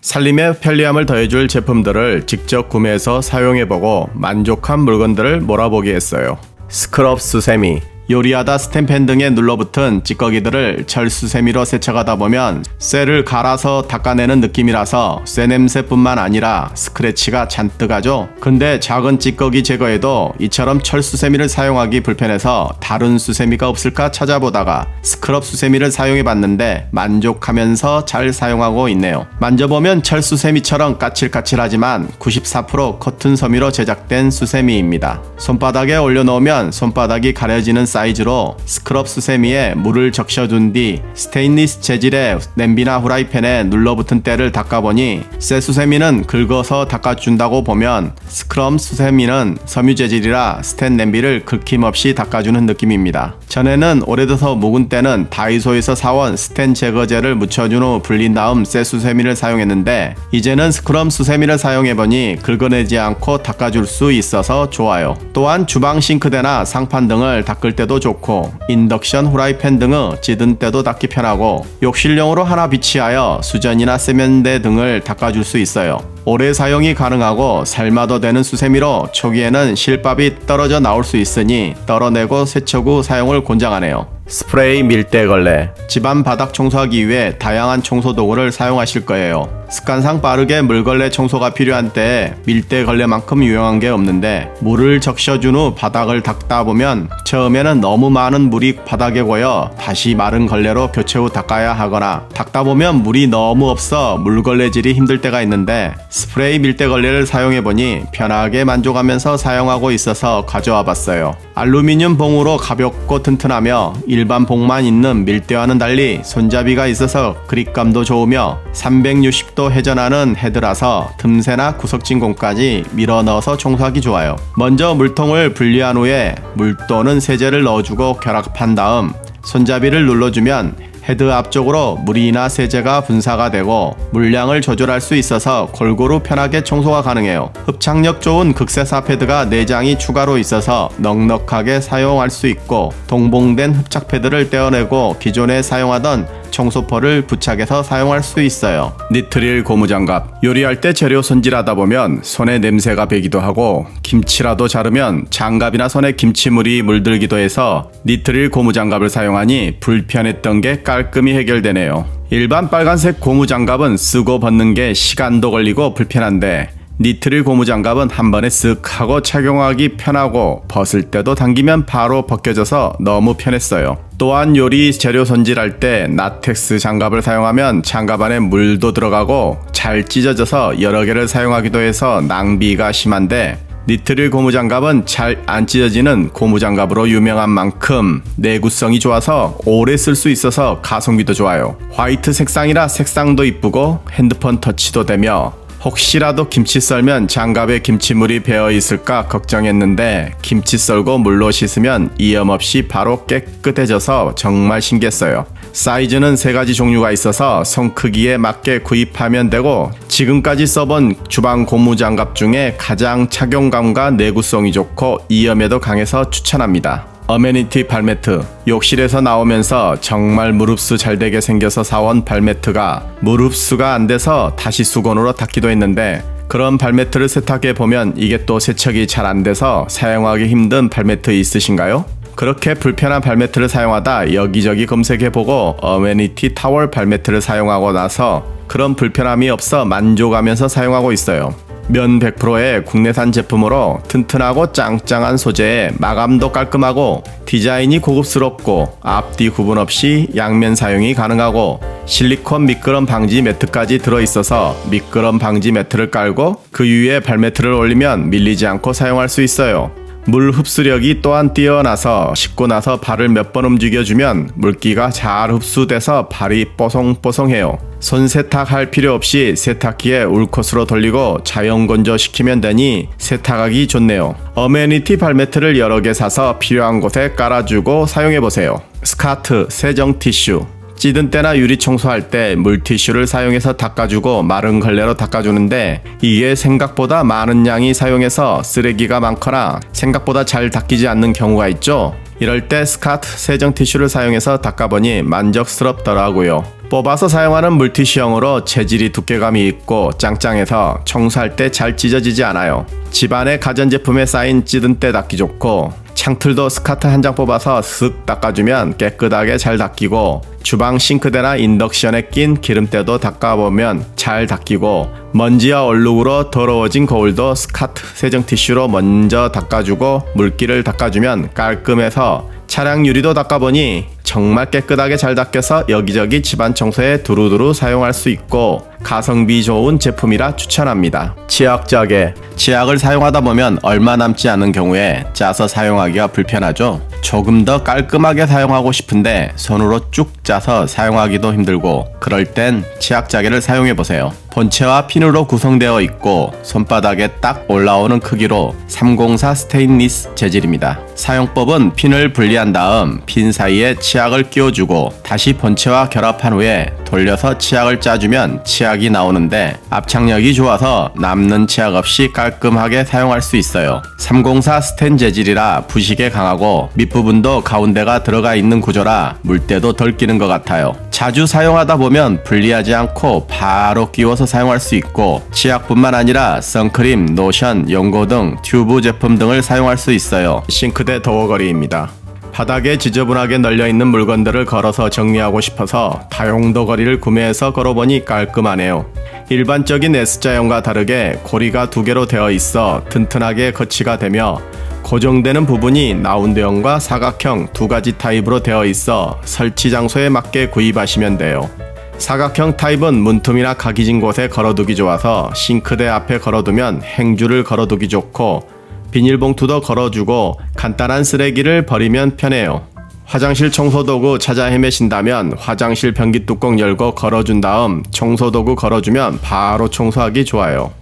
살림의 편리함을 더해줄 제품들을 직접 구매해서 사용해보고 만족한 물건들을 몰아보게 했어요. 스크럽 수세미. 요리하다 스텐팬 등에 눌러붙은 찌꺼기들을 철수세미로 세척하다 보면 쇠를 갈아서 닦아내는 느낌이라서 쇠 냄새뿐만 아니라 스크래치가 잔뜩 하죠. 근데 작은 찌꺼기 제거에도 이처럼 철수세미를 사용하기 불편해서 다른 수세미가 없을까 찾아보다가 스크럽 수세미를 사용해봤는데 만족하면서 잘 사용하고 있네요. 만져보면 철수세미처럼 까칠까칠하지만 94% 커튼 섬유로 제작된 수세미입니다. 손바닥에 올려놓으면 손바닥이 가려지는 사이즈로 스크럽 수세미에 물을 적셔둔 뒤 스테인리스 재질의 냄비나 후라이팬에 눌러붙은 때를 닦아보니 쇠 수세미는 긁어서 닦아준다고 보면 스크럽 수세미는 섬유 재질이라 스텐 냄비를 긁힘없이 닦아주는 느낌입니다. 전에는 오래돼서 묵은 때는 다이소에서 사온 스텐 제거제를 묻혀준 후 불린 다음 쇠 수세미를 사용했는데 이제는 스크럽 수세미를 사용해보니 긁어내지 않고 닦아줄 수 있어서 좋아요. 또한 주방 싱크대나 상판 등을 닦을 때도 좋고 인덕션 후라이팬 등의 찌든 때도 닦기 편하고 욕실용으로 하나 비치하여 수전이나 세면대 등을 닦아줄 수 있어요. 오래 사용이 가능하고 삶아도 되는 수세미로 초기에는 실밥이 떨어져 나올 수 있으니 떨어내고 세척 후 사용을 권장하네요. 스프레이 밀대걸레. 집안 바닥 청소하기 위해 다양한 청소 도구를 사용하실 거예요. 습관상 빠르게 물걸레 청소가 필요한 때에 밀대걸레만큼 유용한 게 없는데 물을 적셔준 후 바닥을 닦다 보면 처음에는 너무 많은 물이 바닥에 고여 다시 마른 걸레로 교체 후 닦아야 하거나 닦다 보면 물이 너무 없어 물걸레질이 힘들 때가 있는데 스프레이 밀대걸레를 사용해보니 편하게 만족하면서 사용하고 있어서 가져와 봤어요. 알루미늄 봉으로 가볍고 튼튼하며 일반 봉만 있는 밀대와는 달리 손잡이가 있어서 그립감도 좋으며 360도 회전하는 헤드라서 틈새나 구석진 공까지 밀어 넣어서 청소하기 좋아요. 먼저 물통을 분리한 후에 물 또는 세제를 넣어주고 결합한 다음 손잡이를 눌러주면 헤드 앞쪽으로 물이나 세제가 분사가 되고 물량을 조절할 수 있어서 골고루 편하게 청소가 가능해요. 흡착력 좋은 극세사 패드가 4장이 추가로 있어서 넉넉하게 사용할 수 있고 동봉된 흡착 패드를 떼어내고 기존에 사용하던 청소포를 부착해서 사용할 수 있어요. 니트릴 고무장갑. 요리할 때 재료 손질하다 보면 손에 냄새가 배기도 하고 김치라도 자르면 장갑이나 손에 김치물이 물들기도 해서 니트릴 고무장갑을 사용하니 불편했던 게 깔끔히 해결되네요. 일반 빨간색 고무장갑은 쓰고 벗는 게 시간도 걸리고 불편한데 니트릴 고무장갑은 한 번에 쓱 하고 착용하기 편하고 벗을 때도 당기면 바로 벗겨져서 너무 편했어요. 또한 요리 재료 손질할 때 라텍스 장갑을 사용하면 장갑 안에 물도 들어가고 잘 찢어져서 여러 개를 사용하기도 해서 낭비가 심한데 니트릴 고무장갑은 잘 안 찢어지는 고무장갑으로 유명한 만큼 내구성이 좋아서 오래 쓸 수 있어서 가성비도 좋아요. 화이트 색상이라 색상도 이쁘고 핸드폰 터치도 되며 혹시라도 김치 썰면 장갑에 김치물이 배어 있을까 걱정했는데 김치 썰고 물로 씻으면 이염 없이 바로 깨끗해져서 정말 신기했어요. 사이즈는 3가지 종류가 있어서 손 크기에 맞게 구입하면 되고 지금까지 써본 주방 고무장갑 중에 가장 착용감과 내구성이 좋고 이염에도 강해서 추천합니다. 어메니티 발매트. 욕실에서 나오면서 정말 무릎수 잘되게 생겨서 사온 발매트가 무릎수가 안돼서 다시 수건으로 닦기도 했는데 그런 발매트를 세탁해보면 이게 또 세척이 잘 안돼서 사용하기 힘든 발매트 있으신가요? 그렇게 불편한 발매트를 사용하다 여기저기 검색해보고 어메니티 타월 발매트를 사용하고 나서 그런 불편함이 없어 만족하면서 사용하고 있어요. 면 100%의 국내산 제품으로 튼튼하고 짱짱한 소재에 마감도 깔끔하고 디자인이 고급스럽고 앞뒤 구분 없이 양면 사용이 가능하고 실리콘 미끄럼 방지 매트까지 들어있어서 미끄럼 방지 매트를 깔고 그 위에 발매트를 올리면 밀리지 않고 사용할 수 있어요. 물 흡수력이 또한 뛰어나서 씻고 나서 발을 몇 번 움직여주면 물기가 잘 흡수돼서 발이 뽀송뽀송해요. 손 세탁할 필요 없이 세탁기에 울컷으로 돌리고 자연 건조시키면 되니 세탁하기 좋네요. 어메니티 발매트를 여러 개 사서 필요한 곳에 깔아주고 사용해보세요. 스카트, 세정 티슈. 찌든 때나 유리 청소할 때 물티슈를 사용해서 닦아주고 마른 걸레로 닦아주는데 이게 생각보다 많은 양이 사용해서 쓰레기가 많거나 생각보다 잘 닦이지 않는 경우가 있죠. 이럴 때 스카트 세정 티슈를 사용해서 닦아보니 만족스럽더라고요. 뽑아서 사용하는 물티슈형으로 재질이 두께감이 있고 짱짱해서 청소할 때 잘 찢어지지 않아요. 집안의 가전제품에 쌓인 찌든 때 닦기 좋고, 창틀도 스카트 한 장 뽑아서 쓱 닦아주면 깨끗하게 잘 닦이고, 주방 싱크대나 인덕션에 낀 기름때도 닦아보면 잘 닦이고, 먼지와 얼룩으로 더러워진 거울도 스카트 세정 티슈로 먼저 닦아주고 물기를 닦아주면 깔끔해서, 차량 유리도 닦아보니 정말 깨끗하게 잘 닦여서 여기저기 집안 청소에 두루두루 사용할 수 있고 가성비 좋은 제품이라 추천합니다. 치약자개. 치약을 사용하다 보면 얼마 남지 않은 경우에 짜서 사용하기가 불편하죠. 조금 더 깔끔하게 사용하고 싶은데 손으로 쭉 짜서 사용하기도 힘들고, 그럴 땐 치약자개를 사용해보세요. 본체와 핀으로 구성되어 있고 손바닥에 딱 올라오는 크기로 304 스테인리스 재질입니다. 사용법은 핀을 분리한 다음 핀 사이에 치약을 끼워주고 다시 본체와 결합한 후에 돌려서 치약을 짜주면 치약이 나오는데, 압착력이 좋아서 남는 치약 없이 깔끔하게 사용할 수 있어요. 304 스텐 재질이라 부식에 강하고 밑부분도 가운데가 들어가 있는 구조라 물때도 덜 끼는 것 같아요. 자주 사용하다 보면 분리하지 않고 바로 끼워서 사용할 수 있고, 치약뿐만 아니라 선크림, 로션, 연고 등 튜브 제품 등을 사용할 수 있어요. 싱크대 더워거리입니다. 바닥에 지저분하게 널려있는 물건들을 걸어서 정리하고 싶어서 다용도 거리를 구매해서 걸어보니 깔끔하네요. 일반적인 S자형과 다르게 고리가 2개로 되어 있어 튼튼하게 거치가 되며, 고정되는 부분이 라운드형과 사각형 2가지 타입으로 되어 있어 설치 장소에 맞게 구입하시면 돼요. 사각형 타입은 문틈이나 각이 진 곳에 걸어두기 좋아서 싱크대 앞에 걸어두면 행주를 걸어두기 좋고, 비닐봉투도 걸어주고 간단한 쓰레기를 버리면 편해요. 화장실 청소도구 찾아 헤매신다면 화장실 변기 뚜껑 열고 걸어준 다음 청소도구 걸어주면 바로 청소하기 좋아요.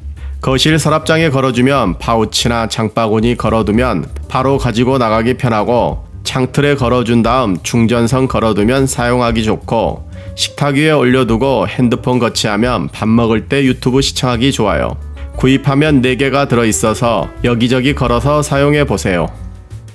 거실 서랍장에 걸어주면 파우치나 장바구니 걸어두면 바로 가지고 나가기 편하고, 창틀에 걸어준 다음 충전선 걸어두면 사용하기 좋고, 식탁 위에 올려두고 핸드폰 거치하면 밥 먹을 때 유튜브 시청하기 좋아요. 구입하면 4개가 들어있어서 여기저기 걸어서 사용해보세요.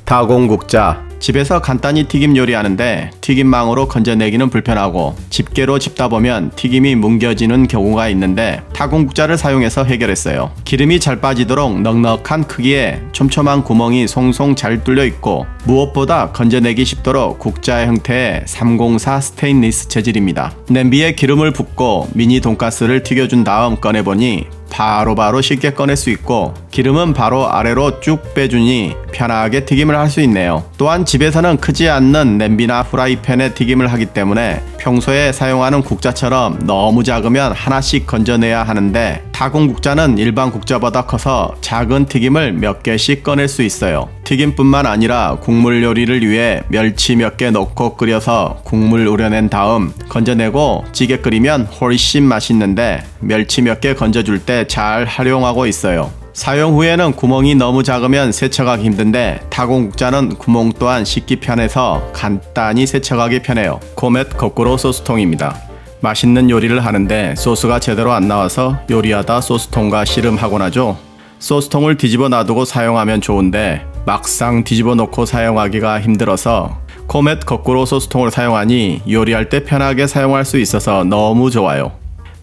다공국자. 집에서 간단히 튀김 요리하는데 튀김망으로 건져내기는 불편하고 집게로 집다 보면 튀김이 뭉겨지는 경우가 있는데 다공국자를 사용해서 해결했어요. 기름이 잘 빠지도록 넉넉한 크기에 촘촘한 구멍이 송송 잘 뚫려 있고, 무엇보다 건져내기 쉽도록 국자 형태의 304 스테인리스 재질입니다. 냄비에 기름을 붓고 미니 돈가스를 튀겨준 다음 꺼내보니 바로바로 쉽게 꺼낼 수 있고, 기름은 바로 아래로 쭉 빼주니 편하게 튀김을 할 수 있네요. 또한 집에서는 크지 않는 냄비나 후라이팬에 튀김을 하기 때문에 평소에 사용하는 국자처럼 너무 작으면 하나씩 건져내야 하는데, 다공국자는 일반 국자보다 커서 작은 튀김을 몇 개씩 꺼낼 수 있어요. 튀김뿐만 아니라 국물 요리를 위해 멸치 몇 개 넣고 끓여서 국물 우려낸 다음 건져내고 찌개 끓이면 훨씬 맛있는데, 멸치 몇 개 건져줄 때 잘 활용하고 있어요. 사용 후에는 구멍이 너무 작으면 세척하기 힘든데 다공국자는 구멍 또한 씻기 편해서 간단히 세척하기 편해요. 코멧 거꾸로 소스통입니다. 맛있는 요리를 하는데 소스가 제대로 안 나와서 요리하다 소스통과 씨름하곤 하죠. 소스통을 뒤집어 놔두고 사용하면 좋은데 막상 뒤집어 놓고 사용하기가 힘들어서 코멧 거꾸로 소스통을 사용하니 요리할 때 편하게 사용할 수 있어서 너무 좋아요.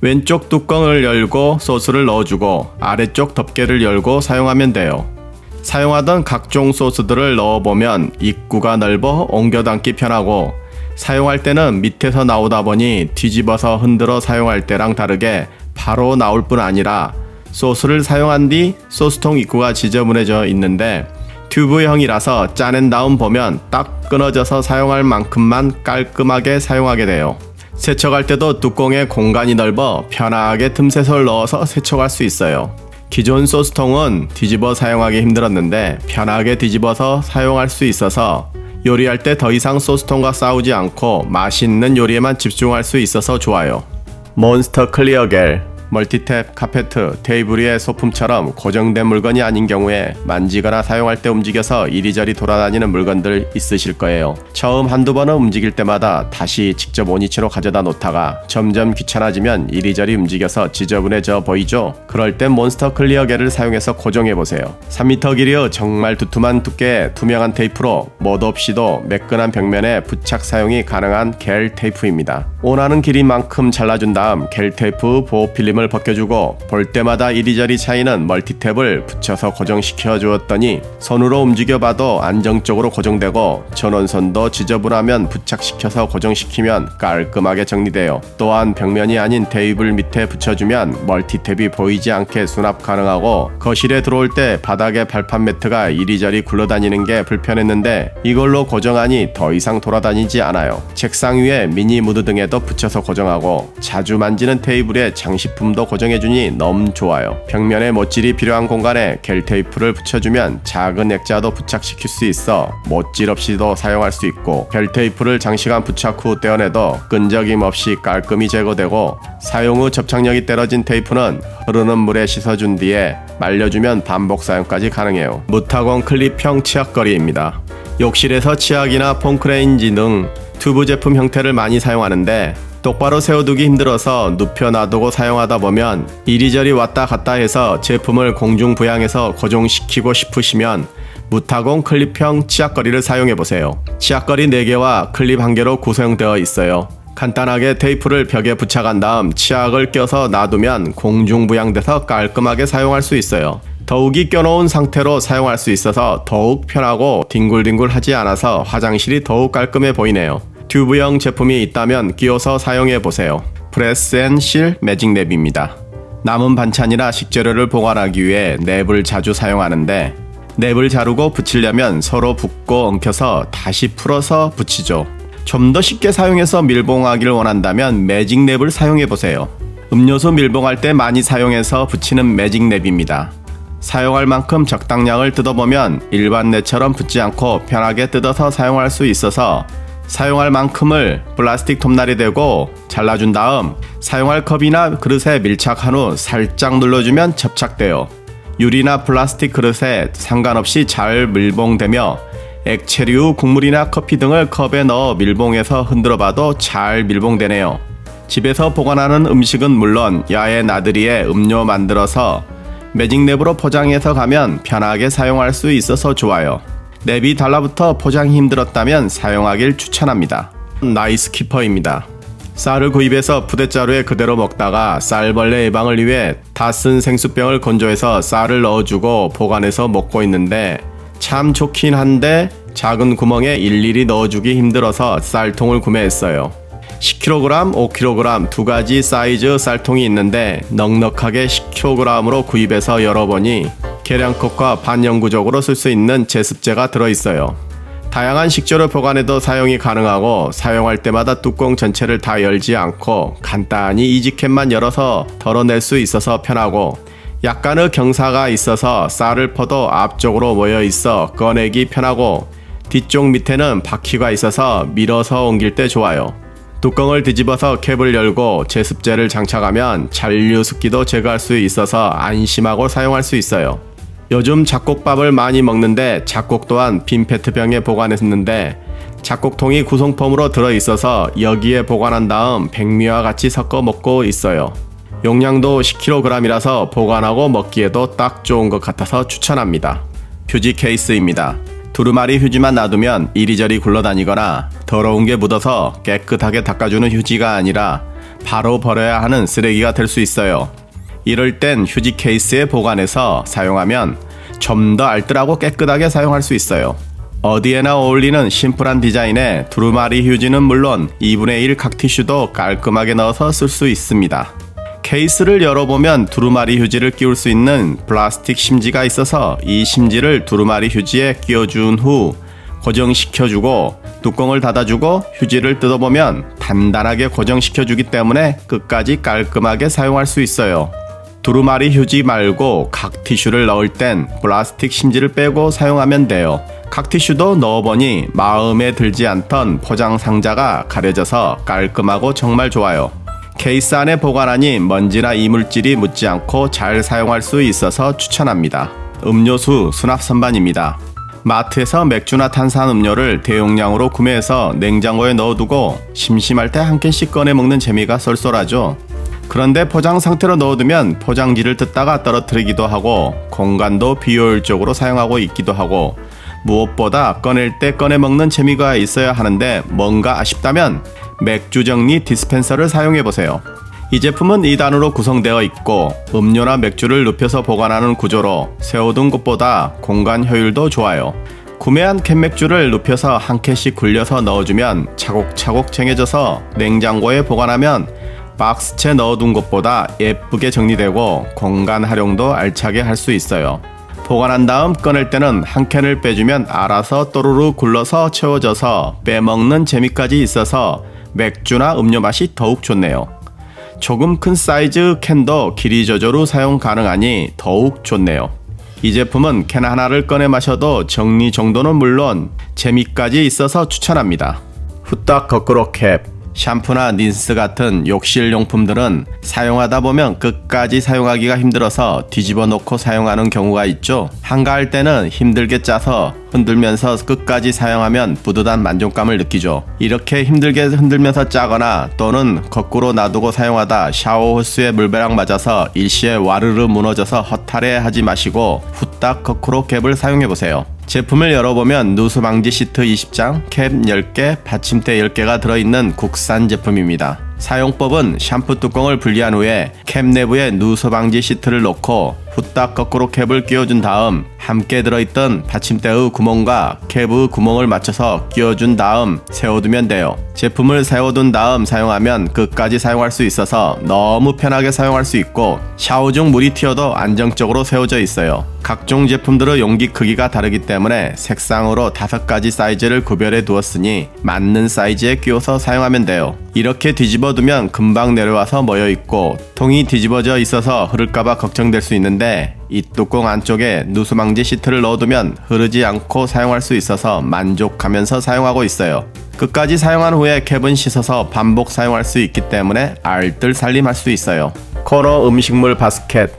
왼쪽 뚜껑을 열고 소스를 넣어주고 아래쪽 덮개를 열고 사용하면 돼요. 사용하던 각종 소스들을 넣어보면 입구가 넓어 옮겨 담기 편하고, 사용할 때는 밑에서 나오다 보니 뒤집어서 흔들어 사용할 때랑 다르게 바로 나올 뿐 아니라 소스를 사용한 뒤 소스통 입구가 지저분해져 있는데 튜브형이라서 짜낸 다음 보면 딱 끊어져서 사용할 만큼만 깔끔하게 사용하게 돼요. 세척할 때도 뚜껑에 공간이 넓어 편하게 틈새를 넣어서 세척할 수 있어요. 기존 소스통은 뒤집어 사용하기 힘들었는데 편하게 뒤집어서 사용할 수 있어서 요리할 때 더 이상 소스통과 싸우지 않고 맛있는 요리에만 집중할 수 있어서 좋아요. 몬스터 클리어 겔. 멀티탭, 카페트, 테이블 위의 소품처럼 고정된 물건이 아닌 경우에 만지거나 사용할 때 움직여서 이리저리 돌아다니는 물건들 있으실 거예요. 처음 한두 번은 움직일 때마다 다시 직접 원위치로 가져다 놓다가 점점 귀찮아지면 이리저리 움직여서 지저분해져 보이죠? 그럴 땐 몬스터 클리어겔을 사용해서 고정해보세요. 3m 길이의 정말 두툼한 두께의 투명한 테이프로 못 없이도 매끈한 벽면에 부착 사용이 가능한 겔 테이프입니다. 원하는 길이만큼 잘라준 다음 겔 테이프 보호 필름을 벗겨주고 볼 때마다 이리저리 차이는 멀티탭을 붙여서 고정시켜 주었더니 손으로 움직여봐도 안정적으로 고정되고 전원선도 지저분하면 부착시켜서 고정시키면 깔끔하게 정리돼요. 또한 벽면이 아닌 테이블 밑에 붙여주면 멀티탭이 보이지 않게 수납 가능하고 거실에 들어올 때 바닥에 발판 매트가 이리저리 굴러다니는 게 불편했는데 이걸로 고정하니 더 이상 돌아다니지 않아요. 책상 위에 미니 무드 등에도 붙여서 고정하고 자주 만지는 테이블에 장식품도 고정해주니 너무 좋아요. 벽면에 못질이 필요한 공간에 겔 테이프를 붙여주면 작은 액자도 부착시킬 수 있어 못질 없이도 사용할 수 있고 겔 테이프를 장시간 부착 후 떼어내도 끈적임 없이 깔끔히 제거되고 사용 후 접착력이 떨어진 테이프는 흐르는 물에 씻어준 뒤에 말려주면 반복 사용까지 가능해요. 무타공 클립형 치약거리입니다. 욕실에서 치약이나 폼크레인지 등 튜브 제품 형태를 많이 사용하는데 똑바로 세워두기 힘들어서 눕혀 놔두고 사용하다 보면 이리저리 왔다 갔다 해서 제품을 공중 부양해서 고정시키고 싶으시면 무타공 클립형 치약거리를 사용해보세요. 치약거리 4개와 클립 1개로 구성되어 있어요. 간단하게 테이프를 벽에 부착한 다음 치약을 껴서 놔두면 공중 부양돼서 깔끔하게 사용할 수 있어요. 더욱이 껴놓은 상태로 사용할 수 있어서 더욱 편하고 뒹굴뒹굴하지 않아서 화장실이 더욱 깔끔해 보이네요. 튜브형 제품이 있다면 끼워서 사용해보세요. 프레스 앤 실 매직 랩입니다. 남은 반찬이나 식재료를 보관하기 위해 랩을 자주 사용하는데 랩을 자르고 붙이려면 서로 붓고 엉켜서 다시 풀어서 붙이죠. 좀 더 쉽게 사용해서 밀봉하기를 원한다면 매직 랩을 사용해보세요. 음료수 밀봉할 때 많이 사용해서 붙이는 매직 랩입니다. 사용할 만큼 적당량을 뜯어보면 일반 랩처럼 붙지 않고 편하게 뜯어서 사용할 수 있어서 사용할 만큼을 플라스틱 톱날이 대고 잘라준 다음 사용할 컵이나 그릇에 밀착한 후 살짝 눌러주면 접착돼요. 유리나 플라스틱 그릇에 상관없이 잘 밀봉되며 액체류, 국물이나 커피 등을 컵에 넣어 밀봉해서 흔들어봐도 잘 밀봉되네요. 집에서 보관하는 음식은 물론 야외 나들이에 음료 만들어서 매직랩으로 포장해서 가면 편하게 사용할 수 있어서 좋아요. 랩이 달라붙어 포장이 힘들었다면 사용하길 추천합니다. 나이스 키퍼입니다. 쌀을 구입해서 푸대자루에 그대로 먹다가 쌀벌레 예방을 위해 다 쓴 생수병을 건조해서 쌀을 넣어주고 보관해서 먹고 있는데 참 좋긴 한데 작은 구멍에 일일이 넣어주기 힘들어서 쌀통을 구매했어요. 10kg, 5kg 두 가지 사이즈 쌀통이 있는데 넉넉하게 10kg으로 구입해서 열어보니 계량컵과 반영구적으로 쓸 수 있는 제습제가 들어있어요. 다양한 식재료 보관에도 사용이 가능하고 사용할 때마다 뚜껑 전체를 다 열지 않고 간단히 이지캡만 열어서 덜어낼 수 있어서 편하고 약간의 경사가 있어서 쌀을 퍼도 앞쪽으로 모여 있어 꺼내기 편하고 뒤쪽 밑에는 바퀴가 있어서 밀어서 옮길 때 좋아요. 뚜껑을 뒤집어서 캡을 열고 제습제를 장착하면 잔류 습기도 제거할 수 있어서 안심하고 사용할 수 있어요. 요즘 잡곡밥을 많이 먹는데 잡곡 또한 빈 페트병에 보관했는데 잡곡통이 구성품으로 들어있어서 여기에 보관한 다음 백미와 같이 섞어 먹고 있어요. 용량도 10kg이라서 보관하고 먹기에도 딱 좋은 것 같아서 추천합니다. 휴지 케이스입니다. 두루마리 휴지만 놔두면 이리저리 굴러다니거나 더러운 게 묻어서 깨끗하게 닦아주는 휴지가 아니라 바로 버려야 하는 쓰레기가 될 수 있어요. 이럴 땐 휴지 케이스에 보관해서 사용하면 좀 더 알뜰하고 깨끗하게 사용할 수 있어요. 어디에나 어울리는 심플한 디자인의 두루마리 휴지는 물론 2분의 1 각티슈도 깔끔하게 넣어서 쓸 수 있습니다. 케이스를 열어보면 두루마리 휴지를 끼울 수 있는 플라스틱 심지가 있어서 이 심지를 두루마리 휴지에 끼워준 후 고정시켜주고 뚜껑을 닫아주고 휴지를 뜯어보면 단단하게 고정시켜주기 때문에 끝까지 깔끔하게 사용할 수 있어요. 두루마리 휴지 말고 각티슈를 넣을 땐 플라스틱 심지를 빼고 사용하면 돼요. 각티슈도 넣어보니 마음에 들지 않던 포장 상자가 가려져서 깔끔하고 정말 좋아요. 케이스 안에 보관하니 먼지나 이물질이 묻지 않고 잘 사용할 수 있어서 추천합니다. 음료수 수납 선반입니다. 마트에서 맥주나 탄산음료를 대용량으로 구매해서 냉장고에 넣어두고 심심할 때 한 캔씩 꺼내 먹는 재미가 쏠쏠하죠. 그런데 포장 상태로 넣어두면 포장지를 뜯다가 떨어뜨리기도 하고 공간도 비효율적으로 사용하고 있기도 하고 무엇보다 꺼낼 때 꺼내 먹는 재미가 있어야 하는데 뭔가 아쉽다면 맥주 정리 디스펜서를 사용해보세요. 이 제품은 2단으로 구성되어 있고 음료나 맥주를 눕혀서 보관하는 구조로 세워둔 것보다 공간 효율도 좋아요. 구매한 캔맥주를 눕혀서 한 캔씩 굴려서 넣어주면 차곡차곡 쟁여져서 냉장고에 보관하면 박스채 넣어둔 것보다 예쁘게 정리되고 공간 활용도 알차게 할 수 있어요. 보관한 다음 꺼낼 때는 한 캔을 빼주면 알아서 또르르 굴러서 채워져서 빼먹는 재미까지 있어서 맥주나 음료 맛이 더욱 좋네요. 조금 큰 사이즈 캔도 길이 조절로 사용 가능하니 더욱 좋네요. 이 제품은 캔 하나를 꺼내 마셔도 정리 정도는 물론 재미까지 있어서 추천합니다. 후딱 거꾸로 캡. 샴푸나 린스 같은 욕실 용품들은 사용하다 보면 끝까지 사용하기가 힘들어서 뒤집어 놓고 사용하는 경우가 있죠. 한가할 때는 힘들게 짜서 흔들면서 끝까지 사용하면 뿌듯한 만족감을 느끼죠. 이렇게 힘들게 흔들면서 짜거나 또는 거꾸로 놔두고 사용하다 샤워 호스에 물배랑 맞아서 일시에 와르르 무너져서 허탈해 하지 마시고 후딱 거꾸로 캡을 사용해보세요. 제품을 열어보면 누수 방지 시트 20장, 캡 10개, 받침대 10개가 들어있는 국산 제품입니다. 사용법은 샴푸 뚜껑을 분리한 후에 캡 내부에 누수 방지 시트를 놓고 후딱 거꾸로 캡을 끼워준 다음 함께 들어있던 받침대의 구멍과 캡의 구멍을 맞춰서 끼워준 다음 세워두면 돼요. 제품을 세워둔 다음 사용하면 끝까지 사용할 수 있어서 너무 편하게 사용할 수 있고 샤워 중 물이 튀어도 안정적으로 세워져 있어요. 각종 제품들의 용기 크기가 다르기 때문에 색상으로 5가지 사이즈를 구별해 두었으니 맞는 사이즈에 끼워서 사용하면 돼요. 이렇게 뒤집어 두면 금방 내려와서 모여있고 통이 뒤집어져 있어서 흐를까봐 걱정될 수 있는데 이 뚜껑 안쪽에 누수방지 시트를 넣어두면 흐르지 않고 사용할 수 있어서 만족하면서 사용하고 있어요. 끝까지 사용한 후에 캡은 씻어서 반복 사용할 수 있기 때문에 알뜰살림할 수 있어요. 코너 음식물 바스켓.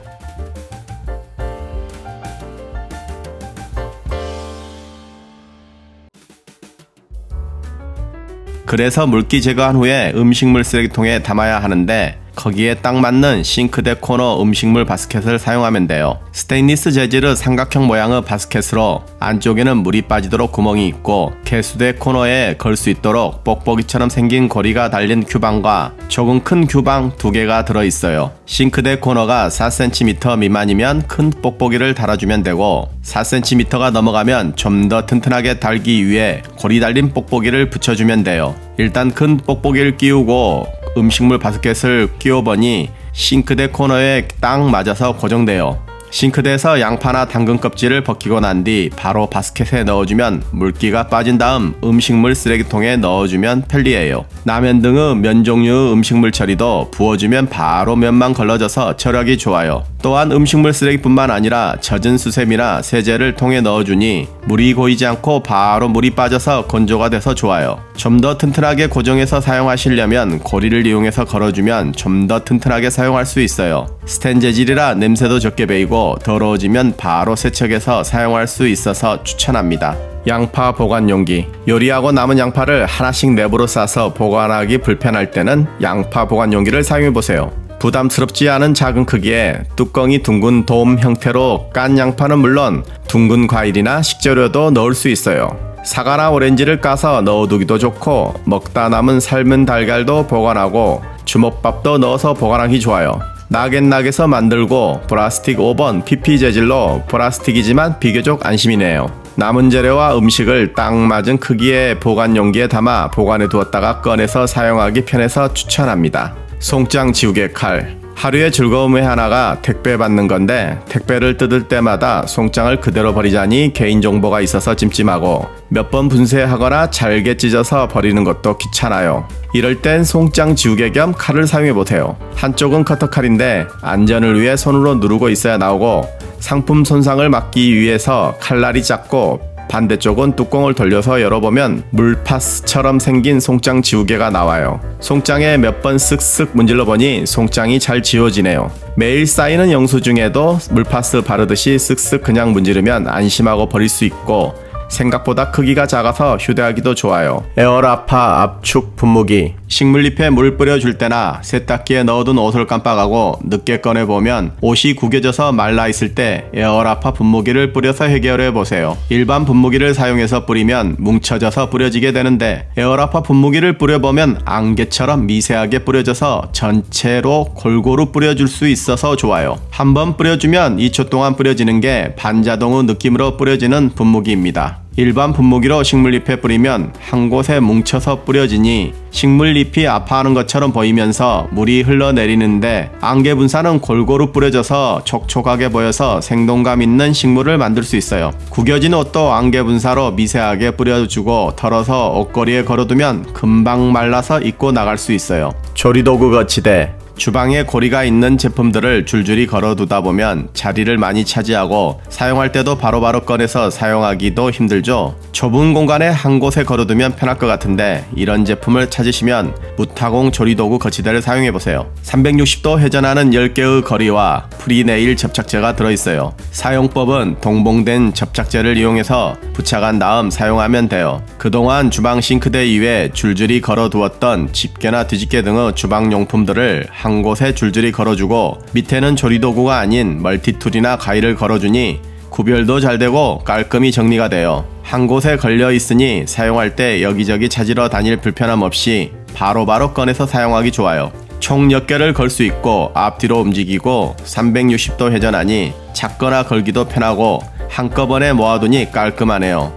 그래서 물기 제거한 후에 음식물 쓰레기통에 담아야 하는데 거기에 딱 맞는 싱크대 코너 음식물 바스켓을 사용하면 돼요. 스테인리스 재질의 삼각형 모양의 바스켓으로 안쪽에는 물이 빠지도록 구멍이 있고 개수대 코너에 걸 수 있도록 뽁뽁이처럼 생긴 고리가 달린 규방과 조금 큰 규방 2개가 들어있어요. 싱크대 코너가 4cm 미만이면 큰 뽁뽁이를 달아주면 되고 4cm가 넘어가면 좀 더 튼튼하게 달기 위해 고리 달린 뽁뽁이를 붙여주면 돼요. 일단 큰 뽁뽁이를 끼우고 음식물 바스켓을 끼워보니 싱크대 코너에 딱 맞아서 고정돼요. 싱크대에서 양파나 당근 껍질을 벗기고 난 뒤 바로 바스켓에 넣어주면 물기가 빠진 다음 음식물 쓰레기통에 넣어주면 편리해요. 라면 등의 면 종류의 음식물 처리도 부어주면 바로 면만 걸러져서 처리하기 좋아요. 또한 음식물 쓰레기뿐만 아니라 젖은 수세미나 세제를 통에 넣어주니 물이 고이지 않고 바로 물이 빠져서 건조가 돼서 좋아요. 좀 더 튼튼하게 고정해서 사용하시려면 고리를 이용해서 걸어주면 좀 더 튼튼하게 사용할 수 있어요. 스텐 재질이라 냄새도 적게 배이고 더러워지면 바로 세척해서 사용할 수 있어서 추천합니다. 양파 보관 용기. 요리하고 남은 양파를 하나씩 랩으로 싸서 보관하기 불편할 때는 양파 보관 용기를 사용해보세요. 부담스럽지 않은 작은 크기에 뚜껑이 둥근 돔 형태로 깐 양파는 물론 둥근 과일이나 식재료도 넣을 수 있어요. 사과나 오렌지를 까서 넣어두기도 좋고 먹다 남은 삶은 달걀도 보관하고 주먹밥도 넣어서 보관하기 좋아요. 나겟나겟에서 만들고 플라스틱 5번 PP 재질로 플라스틱이지만 비교적 안심이네요. 남은 재료와 음식을 딱 맞은 크기의 보관 용기에 담아 보관해 두었다가 꺼내서 사용하기 편해서 추천합니다. 송장 지우개 칼. 하루의 즐거움의 하나가 택배 받는 건데 택배를 뜯을 때마다 송장을 그대로 버리자니 개인정보가 있어서 찜찜하고 몇 번 분쇄하거나 잘게 찢어서 버리는 것도 귀찮아요. 이럴 땐 송장 지우개 겸 칼을 사용해보세요. 한쪽은 커터칼인데 안전을 위해 손으로 누르고 있어야 나오고 상품 손상을 막기 위해서 칼날이 작고 반대쪽은 뚜껑을 돌려서 열어보면 물파스처럼 생긴 송장 지우개가 나와요. 송장에 몇 번 쓱쓱 문질러 보니 송장이 잘 지워지네요. 매일 쌓이는 영수증에도 물파스 바르듯이 쓱쓱 그냥 문지르면 안심하고 버릴 수 있고 생각보다 크기가 작아서 휴대하기도 좋아요. 에어라파 압축 분무기. 식물잎에 물 뿌려줄 때나 세탁기에 넣어둔 옷을 깜빡하고 늦게 꺼내보면 옷이 구겨져서 말라있을 때 에어라파 분무기를 뿌려서 해결해보세요. 일반 분무기를 사용해서 뿌리면 뭉쳐져서 뿌려지게 되는데 에어라파 분무기를 뿌려보면 안개처럼 미세하게 뿌려져서 전체로 골고루 뿌려줄 수 있어서 좋아요. 한번 뿌려주면 2초 동안 뿌려지는 게 반자동의 느낌으로 뿌려지는 분무기입니다. 일반 분무기로 식물잎에 뿌리면 한 곳에 뭉쳐서 뿌려지니 식물잎이 아파하는 것처럼 보이면서 물이 흘러내리는데 안개 분사는 골고루 뿌려져서 촉촉하게 보여서 생동감 있는 식물을 만들 수 있어요. 구겨진 옷도 안개 분사로 미세하게 뿌려주고 털어서 옷걸이에 걸어두면 금방 말라서 입고 나갈 수 있어요. 조리도구 거치대. 주방에 고리가 있는 제품들을 줄줄이 걸어두다 보면 자리를 많이 차지하고 사용할 때도 바로바로 꺼내서 사용하기도 힘들죠. 좁은 공간에 한 곳에 걸어두면 편할 것 같은데 이런 제품을 찾으시면 무타공 조리도구 거치대를 사용해보세요. 360도 회전하는 10개의 거리와 프리네일 접착제가 들어있어요. 사용법은 동봉된 접착제를 이용해서 부착한 다음 사용하면 돼요. 그동안 주방 싱크대 위에 줄줄이 걸어두었던 집게나 뒤집개 등의 주방용품들을 한 곳에 줄줄이 걸어주고 밑에는 조리도구가 아닌 멀티툴이나 가위를 걸어주니 구별도 잘 되고 깔끔히 정리가 돼요. 한 곳에 걸려 있으니 사용할 때 여기저기 찾으러 다닐 불편함 없이 바로바로 꺼내서 사용하기 좋아요. 총 10개를 걸 수 있고 앞뒤로 움직이고 360도 회전하니 찾거나 걸기도 편하고 한꺼번에 모아두니 깔끔하네요.